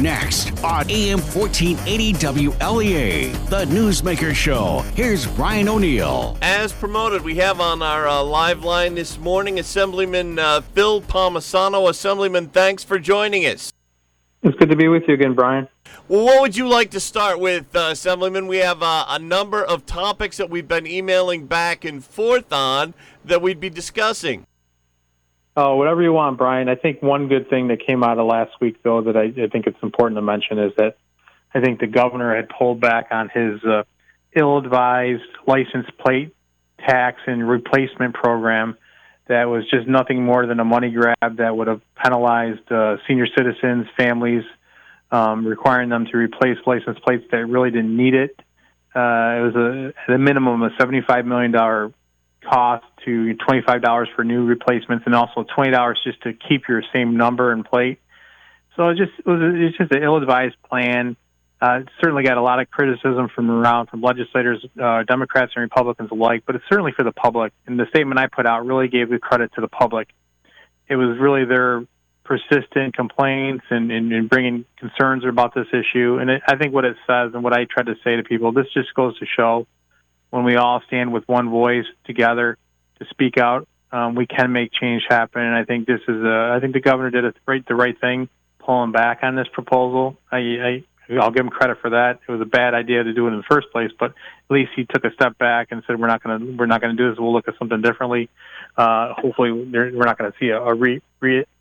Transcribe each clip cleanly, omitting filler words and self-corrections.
Next on AM 1480 WLEA, the Newsmaker Show. Here's Brian O'Neill. As promoted, we have on our live line this morning Assemblyman Phil Palmesano. Assemblyman, thanks for joining us. It's good to be with you again, Brian. Well, what would you like to start with, Assemblyman? We have a number of topics that we've been emailing back and forth on that we'd be discussing. Oh, whatever you want, Brian. I think one good thing that came out of last week, though, that I think it's important to mention is that I think the governor had pulled back on his ill-advised license plate tax and replacement program that was just nothing more than a money grab that would have penalized senior citizens, families, requiring them to replace license plates that really didn't need it. It was at a minimum a $75 million cost to $25 for new replacements, and also $20 just to keep your same number and plate. So it's just an ill-advised plan. It certainly got a lot of criticism from legislators, Democrats and Republicans alike, but it's certainly for the public. And the statement I put out really gave the credit to the public. It was really their persistent complaints and bringing concerns about this issue. And I think what it says and what I try to say to people, this just goes to show when we all stand with one voice together to speak out, we can make change happen. And I think I think the governor did the right thing, pulling back on this proposal. I'll give him credit for that. It was a bad idea to do it in the first place, but at least he took a step back and said, we're not going to do this. We'll look at something differently. Hopefully we're not going to see a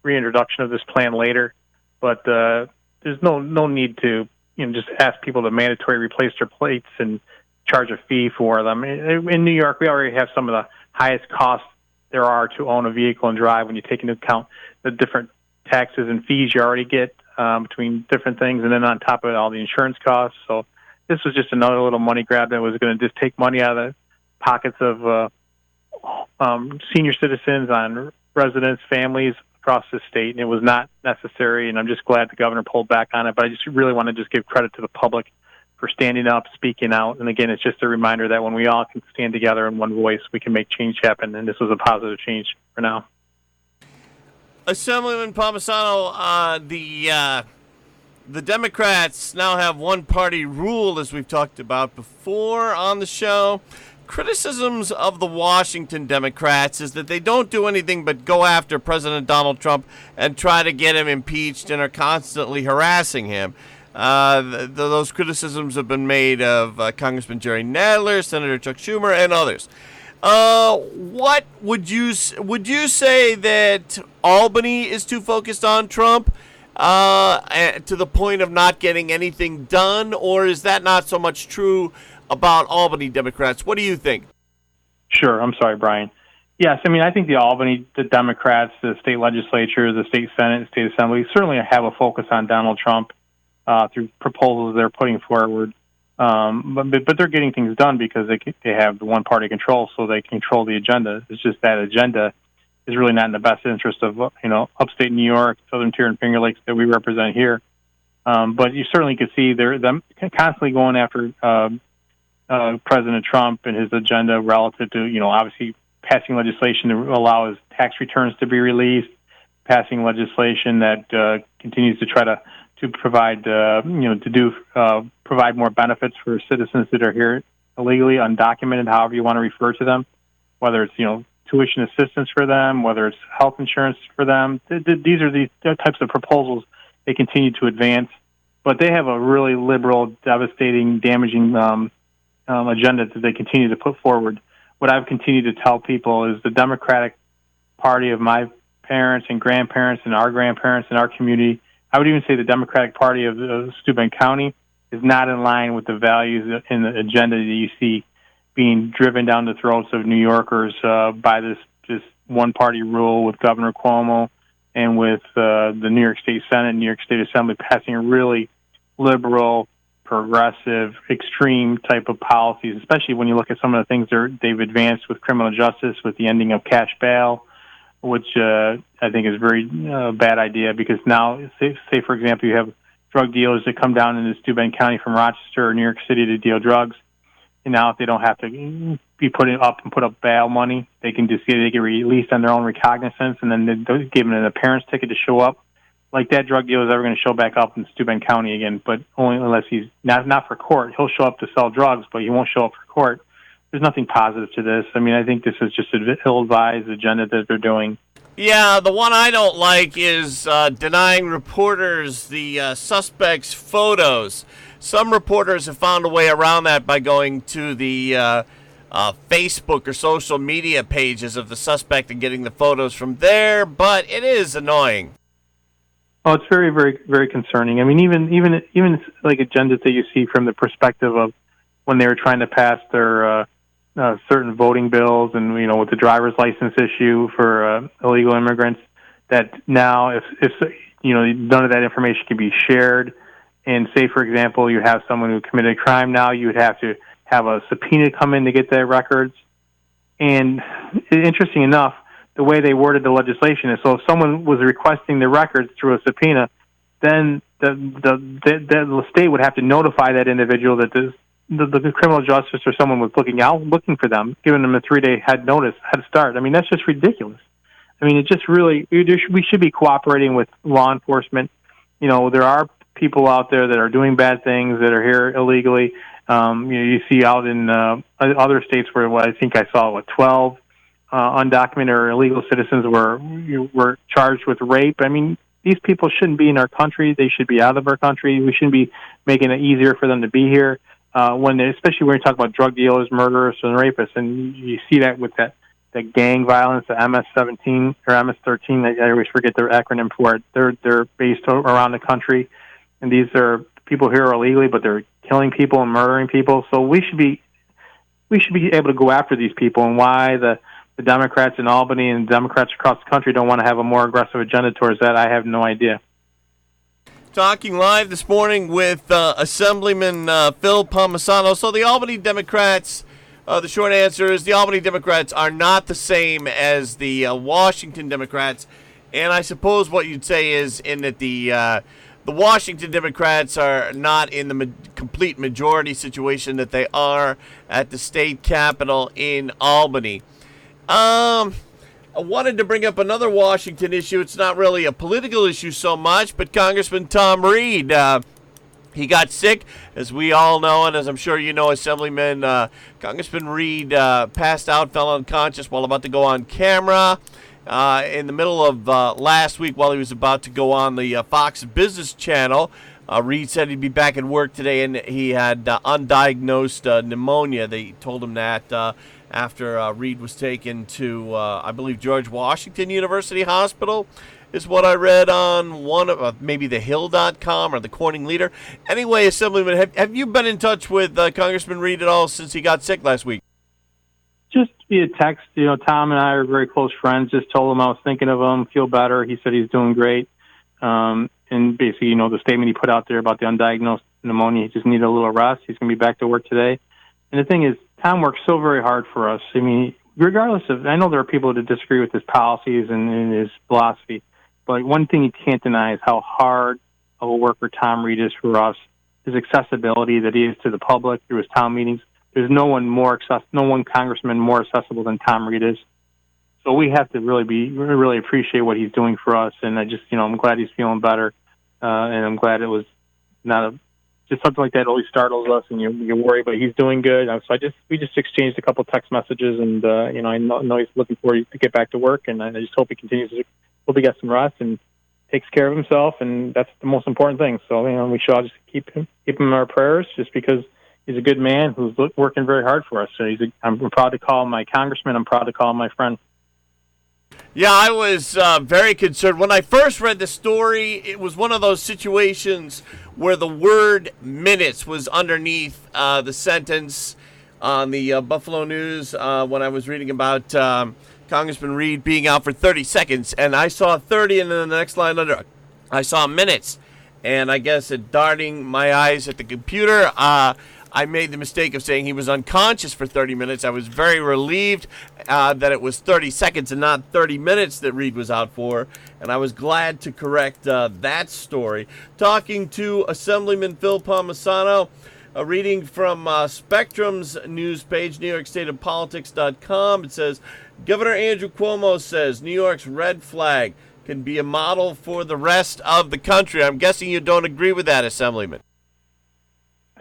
reintroduction of this plan later, but there's no need to just ask people to mandatory replace their plates and charge a fee for them. In New York, we already have some of the highest costs there are to own a vehicle and drive when you take into account the different taxes and fees you already get between different things, and then on top of it, all the insurance costs. So this was just another little money grab that was going to just take money out of the pockets of senior citizens, on residents, families across the state, and it was not necessary, and I'm just glad the governor pulled back on it. But I just really want to just give credit to the public for standing up, speaking out. And again, it's just a reminder that when we all can stand together in one voice, we can make change happen. And this was a positive change for now. Assemblyman Palmesano, the Democrats now have one-party rule, as we've talked about before on the show. Criticisms of the Washington Democrats is that they don't do anything but go after President Donald Trump and try to get him impeached and are constantly harassing him. Those criticisms have been made of Congressman Jerry Nadler, Senator Chuck Schumer, and others. What would you say that Albany is too focused on Trump to the point of not getting anything done, or is that not so much true about Albany Democrats? What do you think? Sure. I'm sorry, Brian. Yes, I think the Democrats, the state legislature, the state Senate, state assembly certainly have a focus on Donald Trump through proposals they're putting forward. But they're getting things done because they have the one-party control, so they control the agenda. It's just that agenda is really not in the best interest of upstate New York, Southern Tier, and Finger Lakes that we represent here. But you certainly could see them constantly going after President Trump and his agenda relative to obviously passing legislation to allow his tax returns to be released, passing legislation that continues to try to provide provide more benefits for citizens that are here illegally, undocumented, however you want to refer to them, whether it's tuition assistance for them, whether it's health insurance for them. These are the types of proposals they continue to advance, but they have a really liberal, devastating, damaging agenda that they continue to put forward. What I've continued to tell people is the Democratic Party of my parents and grandparents and our grandparents in our community, I would even say the Democratic Party of Steuben County, is not in line with the values and the agenda that you see being driven down the throats of New Yorkers by this one-party rule with Governor Cuomo and with the New York State Senate and New York State Assembly passing a really liberal, progressive, extreme type of policies, especially when you look at some of the things they've advanced with criminal justice, with the ending of cash bail, which I think is a very bad idea because now, say for example, you have drug dealers that come down into Steuben County from Rochester or New York City to deal drugs, and now if they don't have to be put up bail money, they can get released on their own recognizance, and then they're given an appearance ticket to show up like that drug dealer is ever going to show back up in Steuben County again, but only unless he's not for court. He'll show up to sell drugs, but he won't show up for court. There's nothing positive to this. I mean, I think this is just an ill-advised agenda that they're doing. Yeah, the one I don't like is denying reporters the suspects' photos. Some reporters have found a way around that by going to the Facebook or social media pages of the suspect and getting the photos from there, but it is annoying. Oh, it's very, very, very concerning. I mean, even like agendas that you see from the perspective of when they were trying to pass their certain voting bills, and with the driver's license issue for illegal immigrants, that now if none of that information can be shared, and say for example you have someone who committed a crime, now you would have to have a subpoena come in to get their records. And interesting enough, the way they worded the legislation is, so if someone was requesting the records through a subpoena, then the state would have to notify that individual that the criminal justice or someone was looking for them, giving them a 3-day head start. I mean, that's just ridiculous. I mean, it just really, we should be cooperating with law enforcement. There are people out there that are doing bad things, that are here illegally. You see out in other states where I think I saw 12 undocumented or illegal citizens were charged with rape. I mean, these people shouldn't be in our country. They should be out of our country. We shouldn't be making it easier for them to be here. Especially when you talk about drug dealers, murderers, and rapists, and you see that with that gang violence, the MS-17 or MS-13. I always forget their acronym for it. They're based around the country, and these are people here illegally, but they're killing people and murdering people. So we should be able to go after these people. And why the Democrats in Albany and Democrats across the country don't want to have a more aggressive agenda towards that, I have no idea. Talking live this morning with Assemblyman Phil Palmesano. So the Albany Democrats, the short answer is the Albany Democrats are not the same as the Washington Democrats. And I suppose what you'd say is in that the Washington Democrats are not in the complete majority situation that they are at the state capitol in Albany. I wanted to bring up another Washington issue. It's not really a political issue so much, but Congressman Tom Reed, he got sick, as we all know, and as I'm sure you know, Assemblyman, Congressman Reed passed out, fell unconscious while about to go on camera in the middle of last week while he was about to go on the Fox Business Channel. Reed said he'd be back at work today, and he had undiagnosed pneumonia. They told him that after Reed was taken to, I believe, George Washington University Hospital, is what I read on one of maybe thehill.com or the Corning Leader. Anyway, Assemblyman, have you been in touch with Congressman Reed at all since he got sick last week? Just via text. Tom and I are very close friends. Just told him I was thinking of him, feel better. He said he's doing great. And basically, the statement he put out there about the undiagnosed pneumonia, he just needed a little rest. He's going to be back to work today. And the thing is, Tom works so very hard for us. I mean, regardless of, I know there are people that disagree with his policies and his philosophy, but one thing you can't deny is how hard of a worker Tom Reed is for us, his accessibility that he is to the public through his town meetings. There's no one congressman more accessible than Tom Reed is. So we have to really appreciate what he's doing for us. And I'm glad he's feeling better. And I'm glad it was not just something like that always startles us, and you worry, but he's doing good. So we just exchanged a couple text messages, and I know he's looking forward to get back to work, and I just hope he continues to hope he gets some rest and takes care of himself, and that's the most important thing. So we should all just keep him in our prayers, just because he's a good man who's working very hard for us. So I'm proud to call him my congressman. I'm proud to call him my friend. Yeah, I was very concerned. When I first read the story, it was one of those situations where the word minutes was underneath the sentence on the Buffalo News when I was reading about Congressman Reed being out for 30 seconds. And I saw 30, and then the next line under, I saw minutes. And I guess darting my eyes at the computer, I made the mistake of saying he was unconscious for 30 minutes. I was very relieved that it was 30 seconds and not 30 minutes that Reed was out for, and I was glad to correct that story. Talking to Assemblyman Phil Palmesano, reading from Spectrum's news page, NewYorkStateOfPolitics.com. It says, Governor Andrew Cuomo says New York's red flag can be a model for the rest of the country. I'm guessing you don't agree with that, Assemblyman.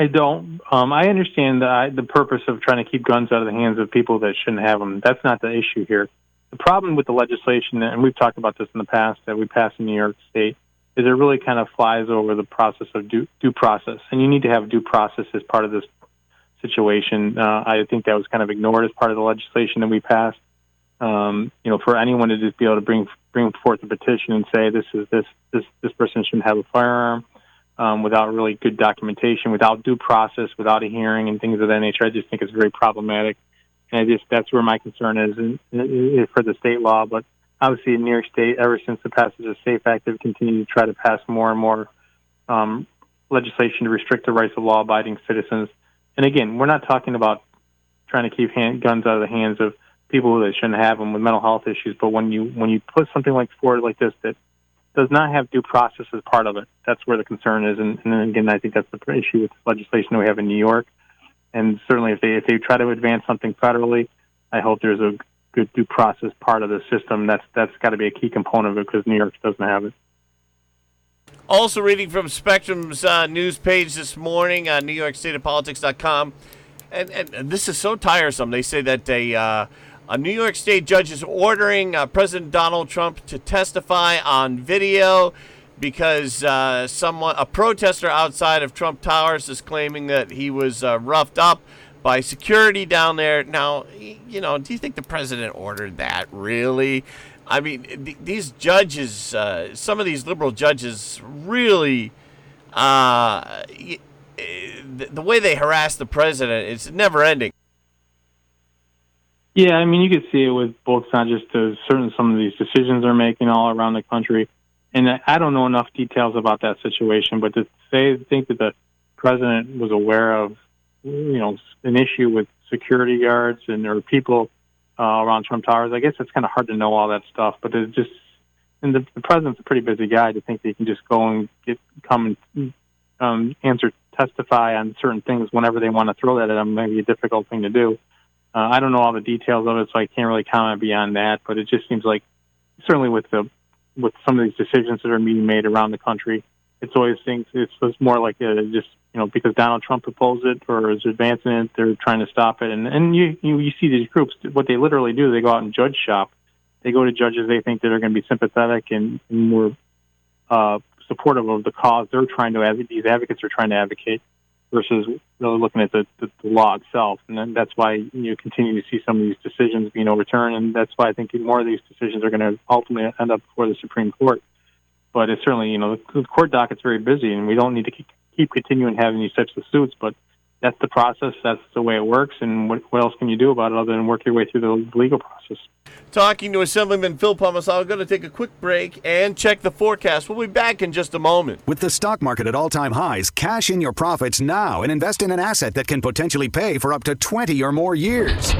I don't. I understand the purpose of trying to keep guns out of the hands of people that shouldn't have them. That's not the issue here. The problem with the legislation, and we've talked about this in the past, that we passed in New York State, is it really kind of flies over the process of due process. And you need to have due process as part of this situation. I think that was kind of ignored as part of the legislation that we passed. For anyone to just be able to bring forth a petition and say this person shouldn't have a firearm without really good documentation, without due process, without a hearing and things of that nature, I just think it's very problematic. And that's where my concern is for the state law. But obviously in New York State, ever since the passage of the SAFE Act, they've continued to try to pass more and more legislation to restrict the rights of law-abiding citizens. And again, we're not talking about trying to keep guns out of the hands of people that shouldn't have them with mental health issues. But when you put something forward like this that does not have due process as part of it, that's where the concern is. And again, I think that's the issue with legislation that we have in New York. And certainly if they try to advance something federally, I hope there's a good due process part of the system. That's got to be a key component of it because New York doesn't have it. Also reading from Spectrum's news page this morning, NewYorkStateOfPolitics.com. And this is so tiresome. They say that a New York State judge is ordering President Donald Trump to testify on video because a protester outside of Trump Towers is claiming that he was roughed up by security down there. Now, do you think the president ordered that, really? I mean, these judges, some of these liberal judges really, the way they harass the president, it's never ending. Yeah, I mean, you could see it with both sides, just some of these decisions they're making all around the country. And I don't know enough details about that situation, but to think that the president was aware of, an issue with security guards or people around Trump Towers, I guess it's kind of hard to know all that stuff. But it's just, and the president's a pretty busy guy to think that he can just go and come and testify on certain things whenever they want to throw that at him. Maybe a difficult thing to do. I don't know all the details of it, so I can't really comment beyond that. But it just seems like, certainly with some of these decisions that are being made around the country, it's more like because Donald Trump proposed it or is advancing it, they're trying to stop it. And you see these groups, what they literally do, they go out and judge shop. They go to judges they think that are going to be sympathetic and more supportive of the cause these advocates are trying to advocate, versus really looking at the law itself. And then that's why you continue to see some of these decisions being overturned, and that's why I think more of these decisions are going to ultimately end up before the Supreme Court. But it's certainly, the court docket's very busy, and we don't need to keep continuing having these types of suits, but that's the process, that's the way it works, and what else can you do about it other than work your way through the legal process? Talking to Assemblyman Phil Palmesano. I'm going to take a quick break and check the forecast. We'll be back in just a moment. With the stock market at all-time highs, cash in your profits now and invest in an asset that can potentially pay for up to 20 or more years.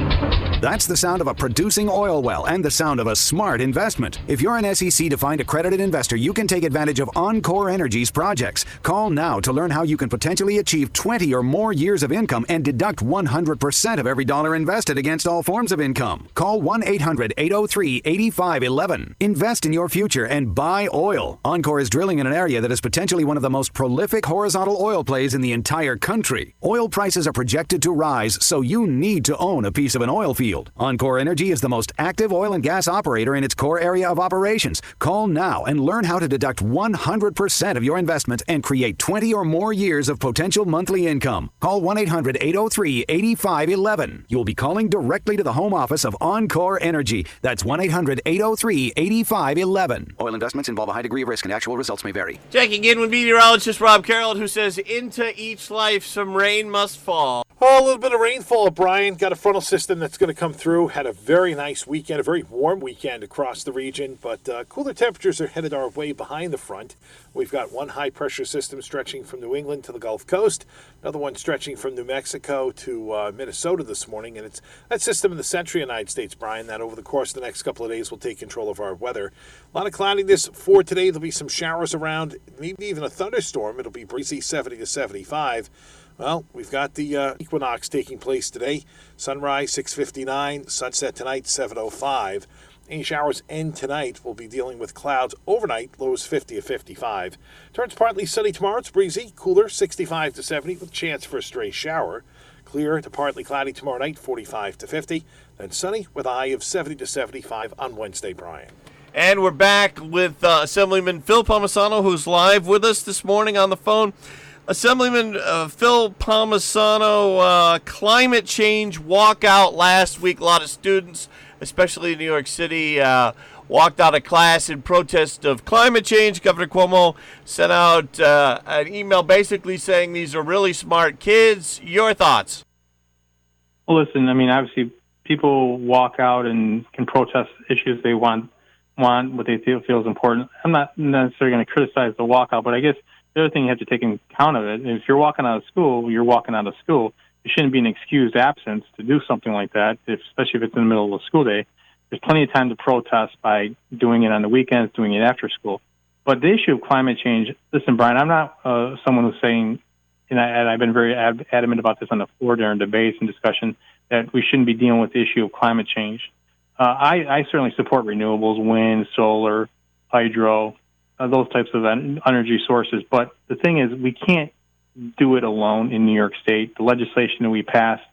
That's the sound of a producing oil well and the sound of a smart investment. If you're an SEC-defined accredited investor, you can take advantage of Encore Energy's projects. Call now to learn how you can potentially achieve 20 or more years of income and deduct 100% of every dollar invested against all forms of income. Call 1-800-803-8511. Invest in your future and buy oil. Encore is drilling in an area that is potentially one of the most prolific horizontal oil plays in the entire country. Oil prices are projected to rise, so you need to own a piece of an oil field. Encore Energy is the most active oil and gas operator in its core area of operations. Call now and learn how to deduct 100% of your investment and create 20 or more years of potential monthly income. Call 1-800-803-8511. You'll be calling directly to the home office of Encore Energy. That's 1-800-803-8511. Oil investments involve a high degree of risk and actual results may vary. Checking in with meteorologist Rob Carroll, who says, into each life some rain must fall. Oh, a little bit of rainfall, Brian. Got a frontal system that's going to come through. Had a very nice weekend, a very warm weekend across the region, but cooler temperatures are headed our way behind the front. We've got one high-pressure system stretching from New England to the Gulf Coast, another one stretching from New Mexico to Minnesota this morning, and it's that system in the central United States, Brian, that over the course of the next couple of days will take control of our weather. A lot of cloudiness for today. There'll be some showers around, maybe even a thunderstorm. It'll be breezy 70 to 75. Well, we've got the equinox taking place today. Sunrise 6:59, sunset tonight 7:05. Any showers end tonight. We'll be dealing with clouds overnight, lows 50 to 55. Turns partly sunny tomorrow. It's breezy, cooler, 65 to 70 with a chance for a stray shower. Clear to partly cloudy tomorrow night, 45 to 50. Then sunny with a high of 70 to 75 on Wednesday, Brian. And we're back with Assemblyman Phil Palmesano, who's live with us this morning on the phone. Assemblyman Phil Palmesano, climate change walkout last week. A lot of students, especially in New York City, walked out of class in protest of climate change. Governor Cuomo sent out an email basically saying these are really smart kids. Your thoughts? Well, listen, I mean, obviously people walk out and can protest issues they want what they feel is important. I'm not necessarily going to criticize the walkout, but I guess the other thing you have to take in account of it is if you're walking out of school, you're walking out of school. It shouldn't be an excused absence to do something like that, especially if it's in the middle of the school day. There's plenty of time to protest by doing it on the weekends, doing it after school. But the issue of climate change, listen, Brian, I'm not someone who's saying, and I've been very adamant about this on the floor during debates and discussion, that we shouldn't be dealing with the issue of climate change. I certainly support renewables, wind, solar, hydro, those types of energy sources. But the thing is, we can't do it alone in New York State. The legislation that we passed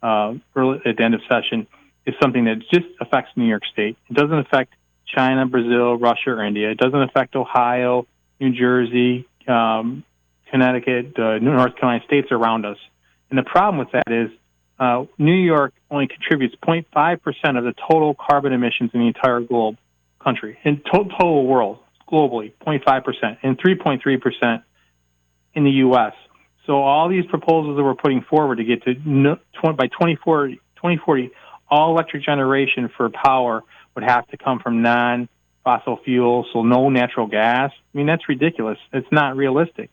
early at the end of session is something that just affects New York State. It doesn't affect China, Brazil, Russia, or India. It doesn't affect Ohio, New Jersey, Connecticut, North Carolina, states around us. And the problem with that is New York only contributes 0.5% of the total carbon emissions in the entire country, in total world, globally, 0.5%, and 3.3% in the U.S. So all these proposals that we're putting forward to get to by 2040, all electric generation for power would have to come from non-fossil fuels, so no natural gas. I mean, that's ridiculous. It's not realistic.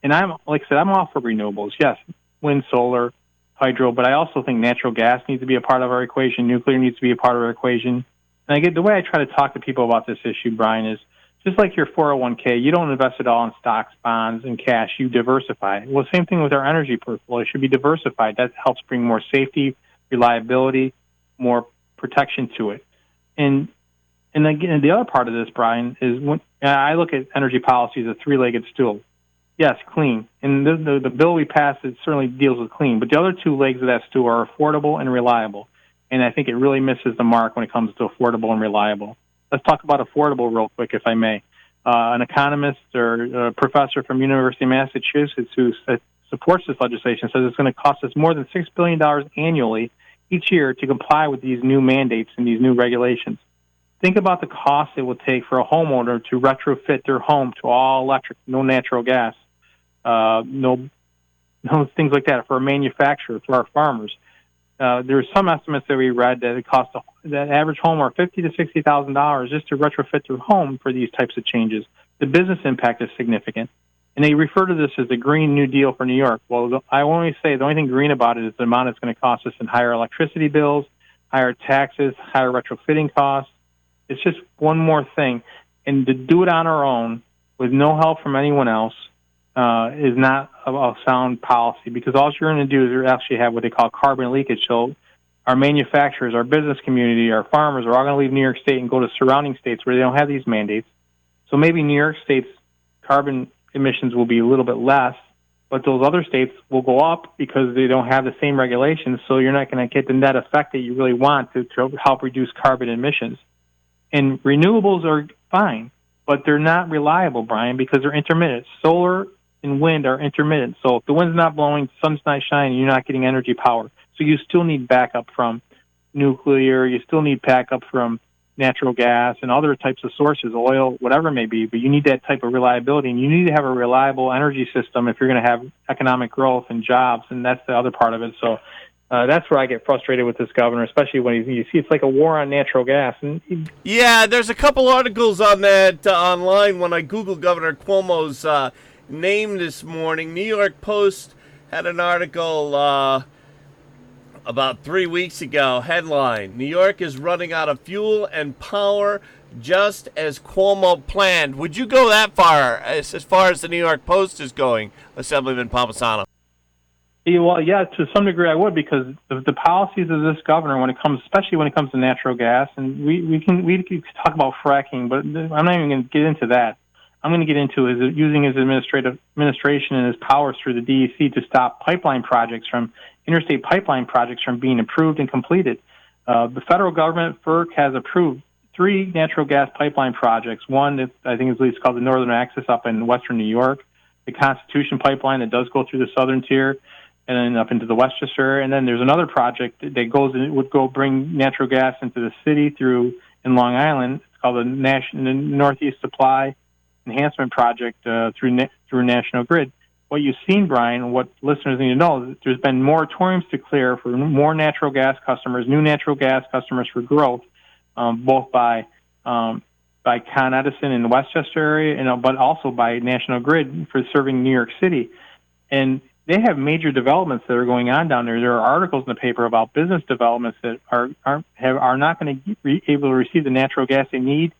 And like I said, I'm all for renewables. Yes, wind, solar, hydro, but I also think natural gas needs to be a part of our equation. Nuclear needs to be a part of our equation. And the way I try to talk to people about this issue, Brian, is just like your 401k, you don't invest it all in stocks, bonds, and cash. You diversify. Well, same thing with our energy portfolio. It should be diversified. That helps bring more safety, reliability, more protection to it. And again, the other part of this, Brian, is when I look at energy policy as a three-legged stool. Yes, clean. And the bill we passed, it certainly deals with clean. But the other two legs of that stool are affordable and reliable. And I think it really misses the mark when it comes to affordable and reliable. Let's talk about affordable real quick, if I may. An economist or a professor from University of Massachusetts who supports this legislation says it's going to cost us more than $6 billion annually each year to comply with these new mandates and these new regulations. Think about the cost it will take for a homeowner to retrofit their home to all electric, no natural gas, no things like that, for a manufacturer, for our farmers. There are some estimates that we read that it costs that average homeowner $50,000 to $60,000 just to retrofit their home for these types of changes. The business impact is significant. And they refer to this as the Green New Deal for New York. Well, I only say the only thing green about it is the amount it's going to cost us in higher electricity bills, higher taxes, higher retrofitting costs. It's just one more thing. And to do it on our own with no help from anyone else is not a sound policy, because all you're going to do is actually have what they call carbon leakage. So our manufacturers, our business community, our farmers are all going to leave New York State and go to surrounding states where they don't have these mandates. So maybe New York State's carbon emissions will be a little bit less, but those other states will go up because they don't have the same regulations, so you're not going to get the net effect that you really want to help reduce carbon emissions. And renewables are fine, but they're not reliable, Brian, because they're intermittent. Solar and wind are intermittent. So if the wind's not blowing, sun's not shining, you're not getting energy power. So you still need backup from nuclear, you still need backup from natural gas and other types of sources, oil, whatever it may be, but you need that type of reliability, and you need to have a reliable energy system if you're going to have economic growth and jobs, and that's the other part of it. So that's where I get frustrated with this governor, especially when you see it's like a war on natural gas. Yeah, there's a couple articles on that online when I Googled Governor Cuomo's name this morning. New York Post had an article about 3 weeks ago. Headline: New York is running out of fuel and power just as Cuomo planned. Would you go that far as the New York Post is going, Assemblyman Palmesano? Yeah, well, yeah, to some degree I would, because the policies of this governor, especially when it comes to natural gas, and we can talk about fracking, but I'm not even going to get into that. I'm going to get into is using his administration and his powers through the DEC to stop interstate pipeline projects from being approved and completed. The federal government, FERC, has approved 3 natural gas pipeline projects. One, I think it's called the Northern Axis up in western New York, the Constitution pipeline that does go through the southern tier and then up into the Westchester area. And then there's another project that would go bring natural gas into the city in Long Island. It's called the Northeast Supply Enhancement Project through National Grid. What you've seen, Brian, what listeners need to know is that there's been moratoriums to clear for more natural gas customers, new natural gas customers for growth, both by Con Edison in the Westchester area, but also by National Grid for serving New York City. And they have major developments that are going on down there. There are articles in the paper about business developments that are not going to be able to receive the natural gas they need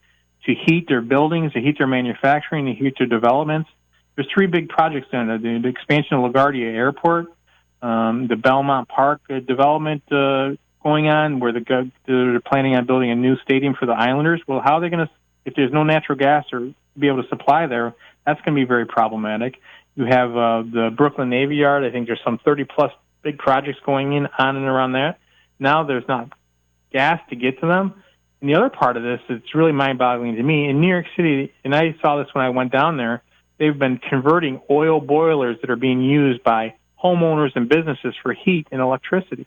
to heat their buildings, to heat their manufacturing, to heat their developments. There's 3 big projects in there: the expansion of LaGuardia Airport, the Belmont Park development going on, where they're planning on building a new stadium for the Islanders. Well, how are they going to, if there's no natural gas or be able to supply there? That's going to be very problematic. You have the Brooklyn Navy Yard. I think there's some 30-plus big projects going on and around that. Now there's not gas to get to them. And the other part of this, it's really mind-boggling to me. In New York City, and I saw this when I went down there, they've been converting oil boilers that are being used by homeowners and businesses for heat and electricity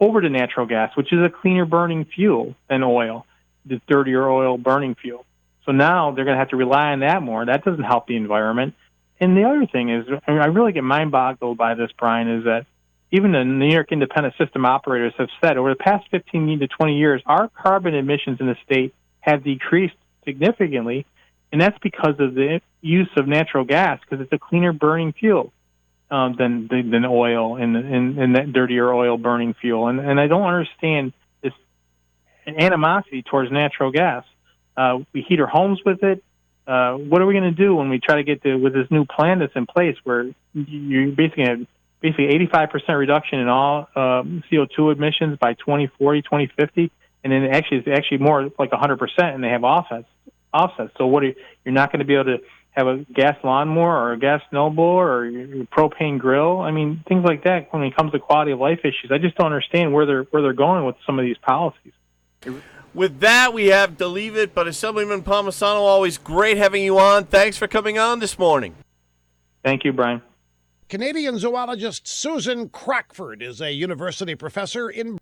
over to natural gas, which is a cleaner burning fuel than oil, the dirtier oil burning fuel. So now they're going to have to rely on that more. That doesn't help the environment. And the other thing is, I really get mind-boggled by this, Brian, is that even the New York Independent System Operators have said over the past 15 to 20 years, our carbon emissions in the state have decreased significantly, and that's because of the use of natural gas, because it's a cleaner burning fuel than oil and that dirtier oil burning fuel. And I don't understand this animosity towards natural gas. We heat our homes with it. What are we going to do when we try to get with this new plan that's in place, where you basically have 85% reduction in all CO2 emissions by 2040, 2050, and then it's actually more like 100%, and they have offsets. So you're not going to be able to have a gas lawnmower or a gas snowblower or your propane grill. I mean, things like that when it comes to quality of life issues. I just don't understand where they're going with some of these policies. With that, we have to leave it, but Assemblyman Palmesano, always great having you on. Thanks for coming on this morning. Thank you, Brian. Canadian zoologist Susan Crockford is a university professor in